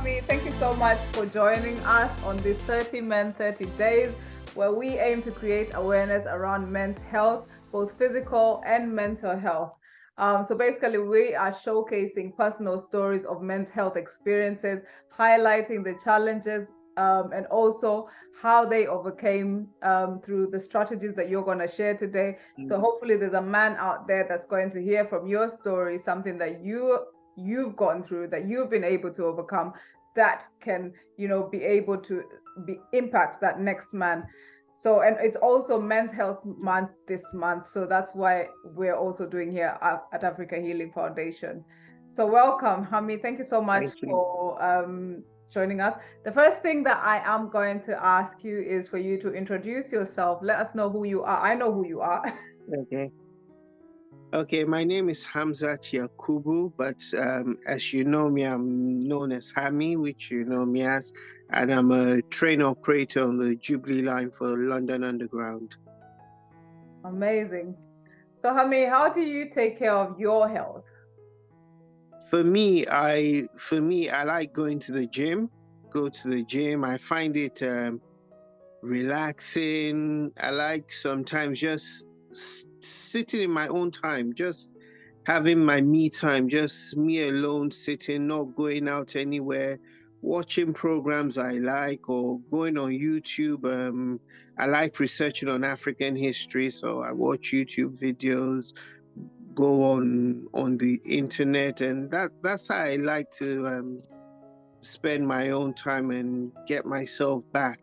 Hami, thank you so much for joining us on this 30 Men, 30 Days, where we aim to create awareness around men's health, both physical and mental health. So basically, we are showcasing personal stories of men's health experiences, highlighting the challenges and also how they overcame through the strategies that you're going to share today. So hopefully there's a man out there that's going to hear from your story, something that you've gone through, that you've been able to overcome, that can, be able to impact that next man. So, and it's also Men's Health Month this month. So that's why we're also doing here at Africa Healing Foundation. So welcome, Hami. Thank you so much for joining us. The first thing that I am going to ask you is for you to introduce yourself. Let us know who you are. I know who you are. Okay, my name is Hamzat Yakubu, but as you know me, I'm known as Hami, which you know me as, and I'm a train operator on the Jubilee line for London Underground. Amazing. So Hami, how do you take care of your health? For me, I like going to the gym. Go to the gym. I find it relaxing. I like sometimes just sitting in my own time, just having my me time, just me alone sitting, not going out anywhere, watching programs I like or going on YouTube. I like researching on African history, so I watch YouTube videos, go on the internet, and that's how I like to spend my own time and get myself back.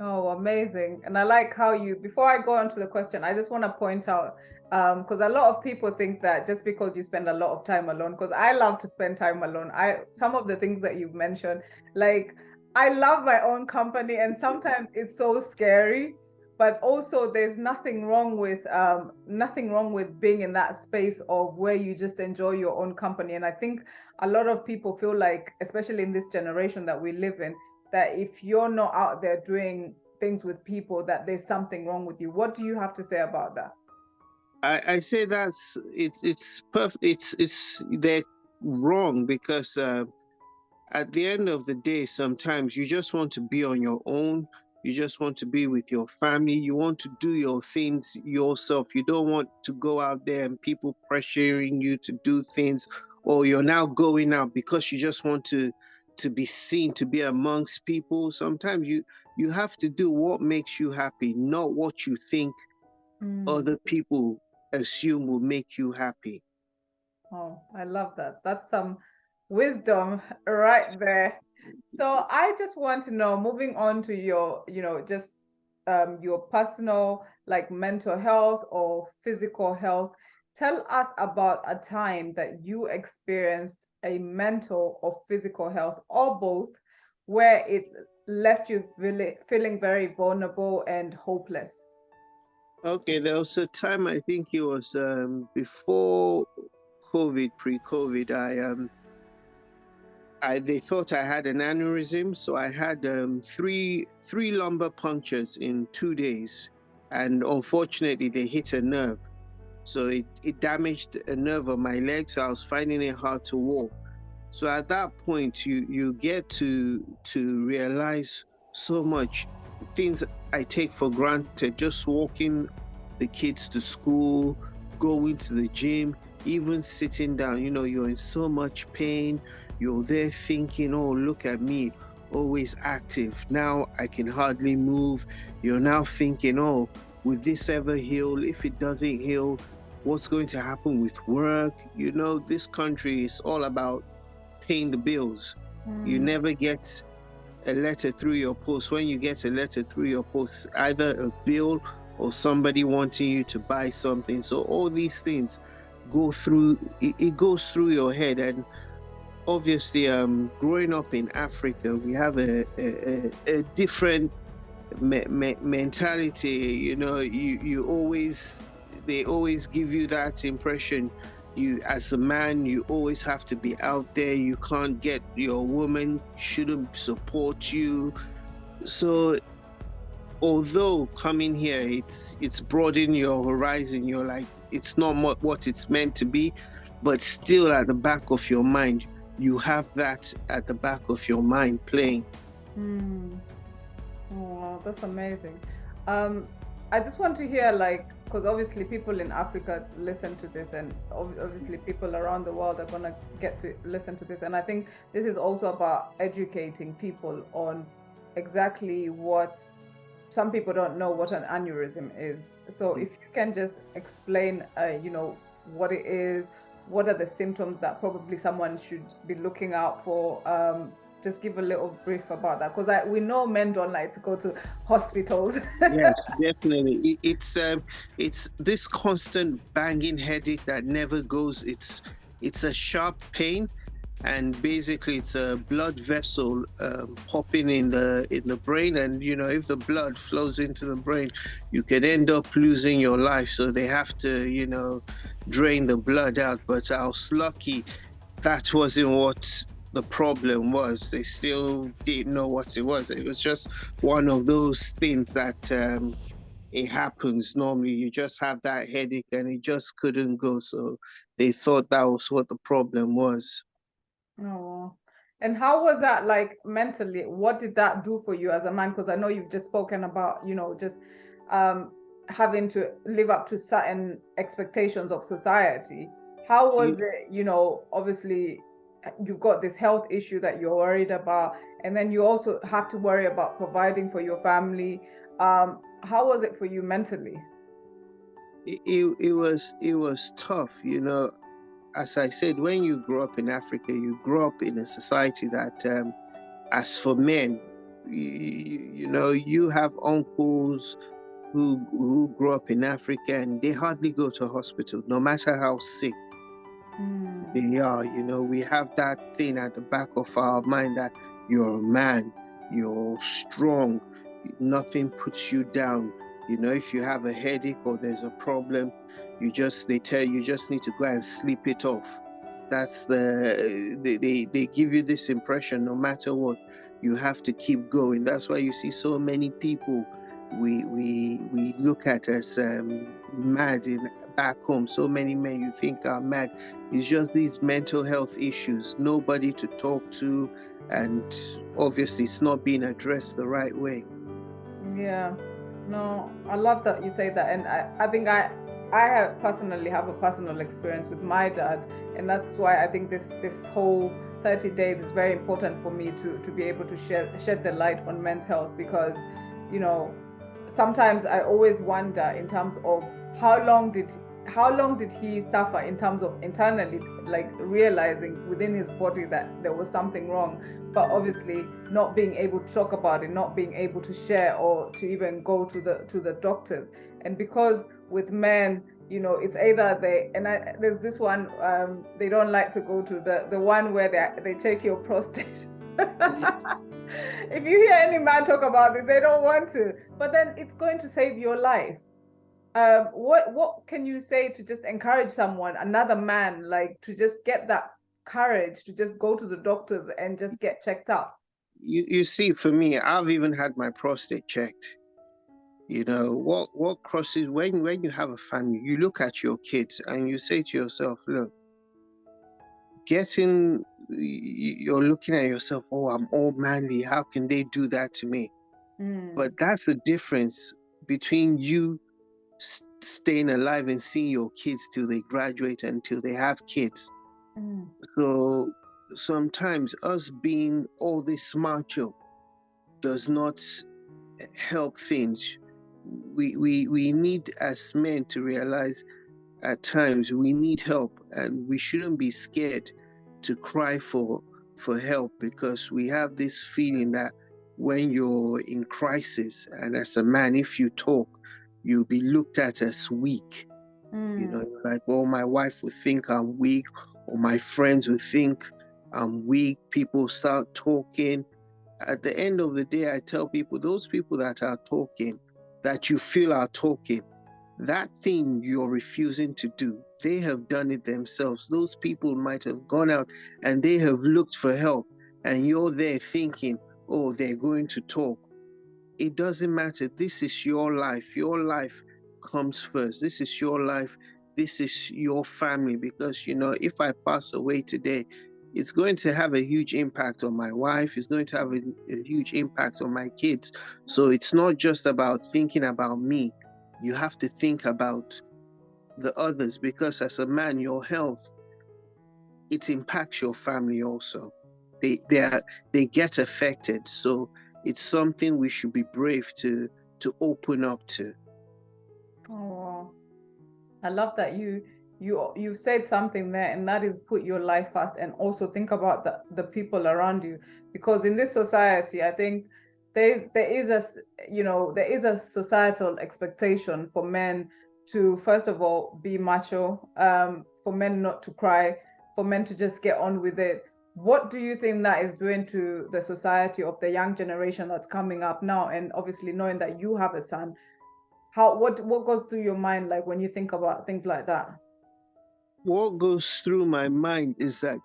Oh, amazing. And I like how before I go on to the question, I just want to point out, because a lot of people think that just because you spend a lot of time alone, because I love to spend time alone. Some of the things that you've mentioned, like I love my own company, and sometimes it's so scary, but also there's nothing wrong with being in that space of where you just enjoy your own company. And I think a lot of people feel like, especially in this generation that we live in, that if you're not out there doing things with people, that there's something wrong with you. What do you have to say about that? I say it's perfect. They're wrong because at the end of the day, sometimes you just want to be on your own. You just want to be with your family. You want to do your things yourself. You don't want to go out there and people pressuring you to do things, or you're now going out because you just want to be seen, to be amongst people. Sometimes you have to do what makes you happy, not what you think other people assume will make you happy. Oh, I love that. That's some wisdom right there. So I just want to know, moving on to your, just your personal, like mental health or physical health, tell us about a time that you experienced a mental or physical health or both, where it left you feeling very vulnerable and hopeless. Okay, there was a time, I think it was before COVID, pre-COVID. They thought I had an aneurysm, so I had three lumbar punctures in 2 days, and unfortunately they hit a nerve, so it damaged a nerve on my leg. So I was finding it hard to walk. So at that point, you get to realize so much things I take for granted, just walking the kids to school, going to the gym, even sitting down. You're in so much pain. You're there thinking, oh, look at me, always active. Now I can hardly move. You're now thinking, oh, will this ever heal? If it doesn't heal, what's going to happen with work? This country is all about paying the bills. You never get a letter through your post. When you get a letter through your post, either a bill or somebody wanting you to buy something. So all these things go through, it goes through your head. And obviously, growing up in Africa, we have a different mentality. They always give you that impression. You, as a man, you always have to be out there. You can't get, your woman shouldn't support you. So although coming here, it's broadening your horizon, you're like, it's not what it's meant to be, but still at the back of your mind, you have that at the back of your mind playing. Hmm. Oh, wow, that's amazing. Um, I just want to hear, like, because obviously people in Africa listen to this, and obviously people around the world are gonna get to listen to this. And I think this is also about educating people on exactly what some people don't know what an aneurysm is. So if you can just explain, what it is, what are the symptoms that probably someone should be looking out for. Just give a little brief about that, because we know men don't like to go to hospitals. Yes, definitely. It's this constant banging headache that never goes. It's a sharp pain, and basically it's a blood vessel popping in the brain. And if the blood flows into the brain, you can end up losing your life. So they have to drain the blood out. But I was lucky that wasn't what the problem was. They still didn't know what it was. It was just one of those things that it happens normally. You just have that headache and it just couldn't go. So they thought that was what the problem was. Oh, and how was that, like, mentally? What did that do for you as a man? Because I know you've just spoken about, just um, having to live up to certain expectations of society. How was it, obviously you've got this health issue that you're worried about, and then you also have to worry about providing for your family. How was it for you mentally? It was tough. As I said, when you grow up in Africa, you grow up in a society that, as for men, you have uncles who grew up in Africa and they hardly go to hospital, no matter how sick Mm, they are. We have that thing at the back of our mind that you're a man, you're strong, nothing puts you down. If you have a headache or there's a problem, they tell you just need to go and sleep it off. That's they give you this impression, no matter what, you have to keep going. That's why you see so many people we look at as mad in back home. So many men you think are mad. It's just these mental health issues, nobody to talk to, and obviously it's not being addressed the right way. yeah. No, I love that you say that. And I think I have personally have a personal experience with my dad. And that's why I think this whole 30 days is very important for me to be able to shed the light on men's health, because, you know, sometimes I always wonder in terms of how long did how long did he suffer in terms of internally, like realizing within his body that there was something wrong, but obviously not being able to talk about it, not being able to share or to even go to the doctors. And because with men, it's either there's this one, they don't like to go to the one where they check your prostate. If you hear any man talk about this, they don't want to, but then it's going to save your life. What can you say to just encourage someone, another man, like to just get that courage to just go to the doctors and just get checked out? You see, for me, I've even had my prostate checked. What crosses when you have a family, you look at your kids and you say to yourself, look, you're looking at yourself, oh, I'm all manly, how can they do that to me? But Mm, that's the difference between you staying alive and seeing your kids till they graduate and till they have kids. mm, So sometimes us being all this macho does not help things. We need, as men, to realize at times we need help, and we shouldn't be scared to cry for help, because we have this feeling that when you're in crisis and as a man, if you talk, you'll be looked at as weak. mm, Like, well, my wife would think I'm weak, or my friends would think I'm weak. People start talking. At the end of the day, I tell people, those people that are talking, that you feel are talking, that thing you're refusing to do, they have done it themselves. Those people might have gone out and they have looked for help, and you're there thinking, oh, they're going to talk. It doesn't matter. This is your life. Your life comes first. This is your life. This is your family. Because, if I pass away today, it's going to have a huge impact on my wife. It's going to have a huge impact on my kids. So it's not just about thinking about me. You have to think about the others, because as a man, your health, it impacts your family also. They get affected. So it's something we should be brave to open up to. Oh, I love that you said something there, and that is put your life first, and also think about the people around you, because in this society, I think there is a there is a societal expectation for men to first of all be macho, for men not to cry, for men to just get on with it. What do you think that is doing to the society of the young generation that's coming up now? And obviously knowing that you have a son, what goes through your mind like when you think about things like that? What goes through my mind is that,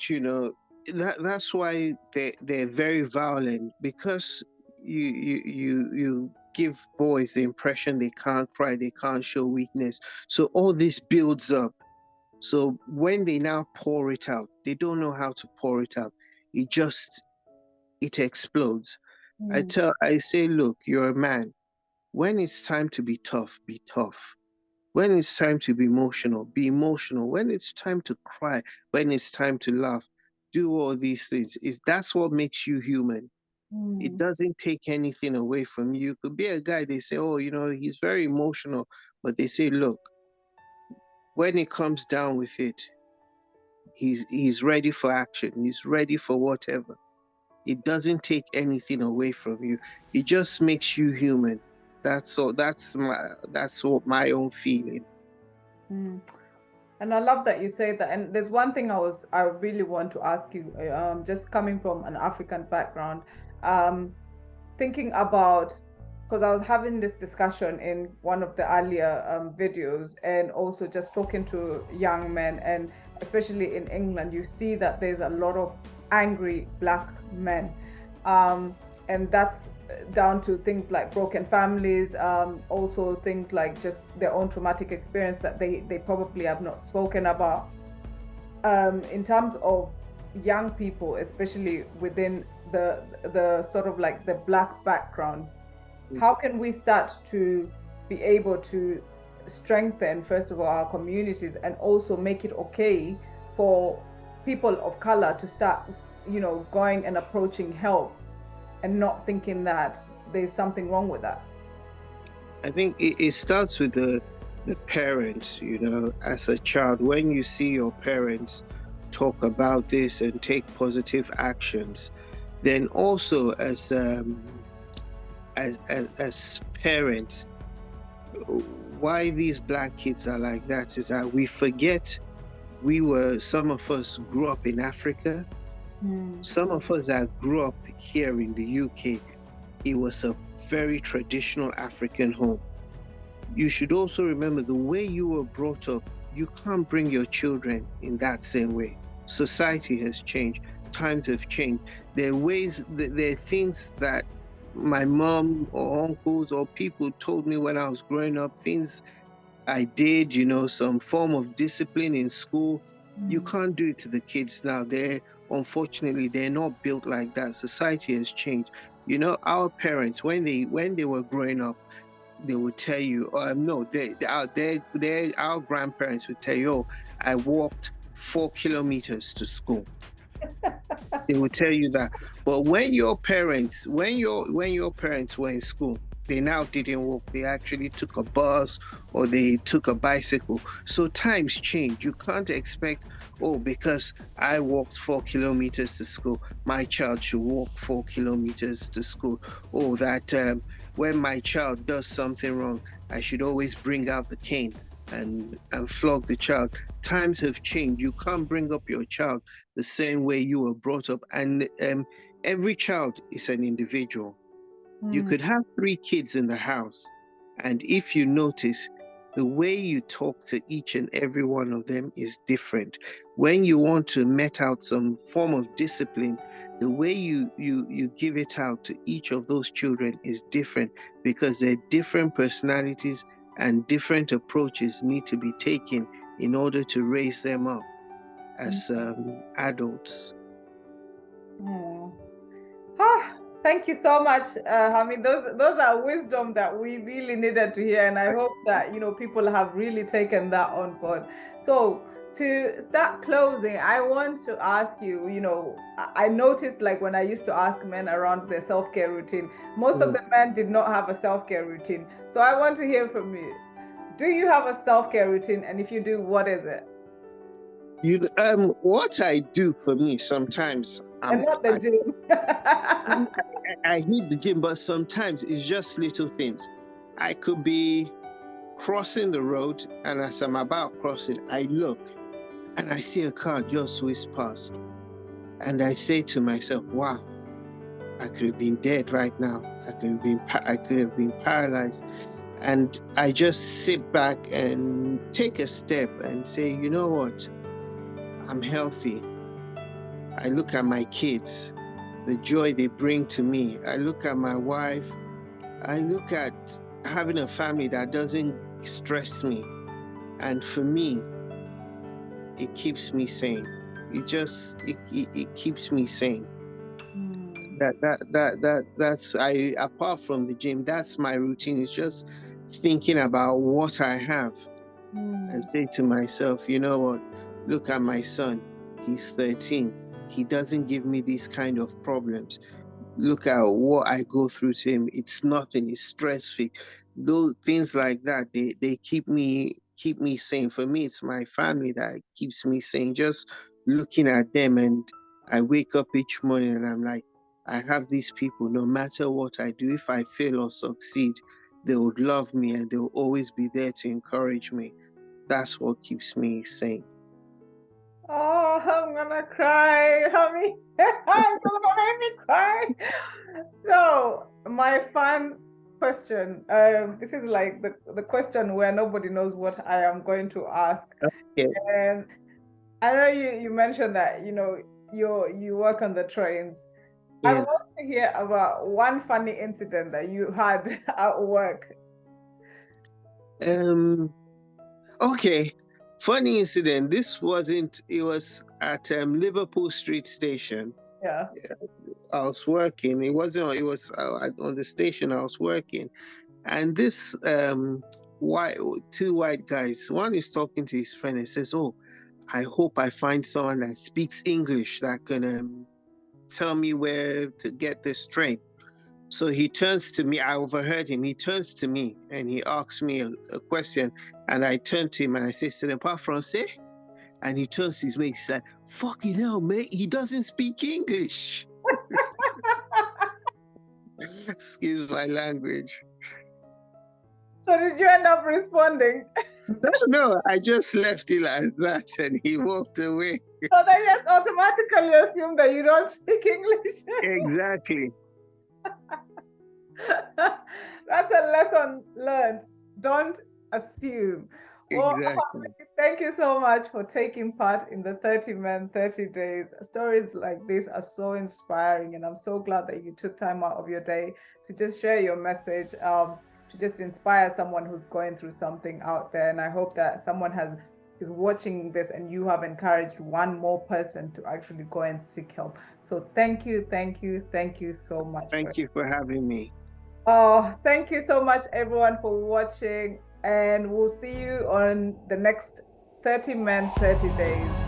that's why they're very violent, because you give boys the impression they can't cry, they can't show weakness. So all this builds up. So when they now pour it out, they don't know how to pour it out. It just it explodes. Mm. I say, look, you're a man. When it's time to be tough, be tough. When it's time to be emotional, be emotional. When it's time to cry, when it's time to laugh, do all these things. That's what makes you human. It Mm. doesn't take anything away from you. You could be a guy, they say, oh, he's very emotional. But they say, look, when it comes down with it, he's ready for action. He's ready for whatever. It doesn't take anything away from you. It just makes you human. That's all. That's what my own feeling. Mm. And I love that you say that. And there's one thing I really want to ask you, just coming from an African background, um, thinking about, because I was having this discussion in one of the earlier videos, and also just talking to young men, and especially in England, you see that there's a lot of angry black men. And that's down to things like broken families, also things like just their own traumatic experience that they probably have not spoken about. In terms of young people, especially within the sort of like the black background, how can we start to be able to strengthen, first of all, our communities, and also make it okay for people of color to start, going and approaching help and not thinking that there's something wrong with that? I think it starts with the parents, as a child. When you see your parents talk about this and take positive actions, then also as parents, why these black kids are like that is that we forget some of us grew up in Africa. Some of us that grew up here in the UK, it was a very traditional African home. You should also remember the way you were brought up, you can't bring your children in that same way. Society has changed, times have changed. There are things that my mom or uncles or people told me when I was growing up, things I did, some form of discipline in school. You can't do it to the kids now. Unfortunately, they're not built like that. Society has changed. Our parents, when they were growing up, they would tell you, no, our grandparents would tell you, oh, I walked 4 kilometers to school. They would tell you that. But when your parents were in school, they now didn't walk. They actually took a bus or they took a bicycle. So times change. You can't expect, oh, because I walked 4 kilometers to school, my child should walk 4 kilometers to school. Oh, that when my child does something wrong, I should always bring out the cane and flog the child. Times have changed. You can't bring up your child the same way you were brought up. And every child is an individual. You could have 3 kids in the house, and if you notice, the way you talk to each and every one of them is different. When you want to met out some form of discipline, the way you give it out to each of those children is different, because they're different personalities and different approaches need to be taken in order to raise them up as adults. Hmm. Ah, thank you so much, Hami. Those are wisdom that we really needed to hear, and I hope that people have really taken that on board. So to start closing, I want to ask you. I noticed like when I used to ask men around their self-care routine, most of Mm. the men did not have a self-care routine. So I want to hear from you. Do you have a self-care routine? And if you do, what is it? What I do for me sometimes, And not the gym. I hit the gym, but sometimes it's just little things. I could be crossing the road, and as I'm about crossing, I look and I see a car just whiz past, and I say to myself, "Wow, I could have been dead right now. I could have been paralyzed." And I just sit back and take a step and say, "You know what? I'm healthy." I look at my kids, the joy they bring to me. I look at my wife. I look at having a family that doesn't stress me. And for me, it keeps me sane. It keeps me sane. That's apart from the gym, that's my routine. It's just thinking about what I have and say to myself, you know what? Look at my son. He's 13. He doesn't give me these kind of problems. Look at what I go through to him. It's nothing. It's stress free. Those things like that, they keep me sane. For me, it's my family that keeps me sane. Just looking at them, and I wake up each morning and I'm like, I have these people. No matter what I do, if I fail or succeed, they would love me and they'll always be there to encourage me. That's what keeps me sane. Oh, I'm gonna cry, honey. It's gonna make me cry. So, my fun question. This is like the question where nobody knows what I am going to ask. Yeah. And I know you mentioned that you work on the trains. I Yes. want to hear about one funny incident that you had at work. Um. Okay. Funny incident. This wasn't. It was at Liverpool Street Station. Yeah. I was working. It wasn't. It was on the station. I was working, and this white two white guys. One is talking to his friend and says, "Oh, I hope I find someone that speaks English that can tell me where to get this train." So he turns to me. I overheard him. He turns to me and he asks me a question. And I turn to him and I say, "C'est n'est pas français?" And he turns to his mate. He's like, "Fucking hell, mate. He doesn't speak English." Excuse my language. So did you end up responding? No, I just left it like that and he walked away. So they just automatically assume that you don't speak English. Exactly. That's a lesson learned. Don't assume. Well, Exactly. thank you so much for taking part in the 30 Men, 30 Days. Stories like this are so inspiring, and I'm so glad that you took time out of your day to just share your message, to just inspire someone who's going through something out there. And I hope that someone is watching this and you have encouraged one more person to actually go and seek help. So thank you, thank you, thank you so much. Thank you for having me. Oh, thank you so much, everyone, for watching. And we'll see you on the next 30 Men, 30 Days.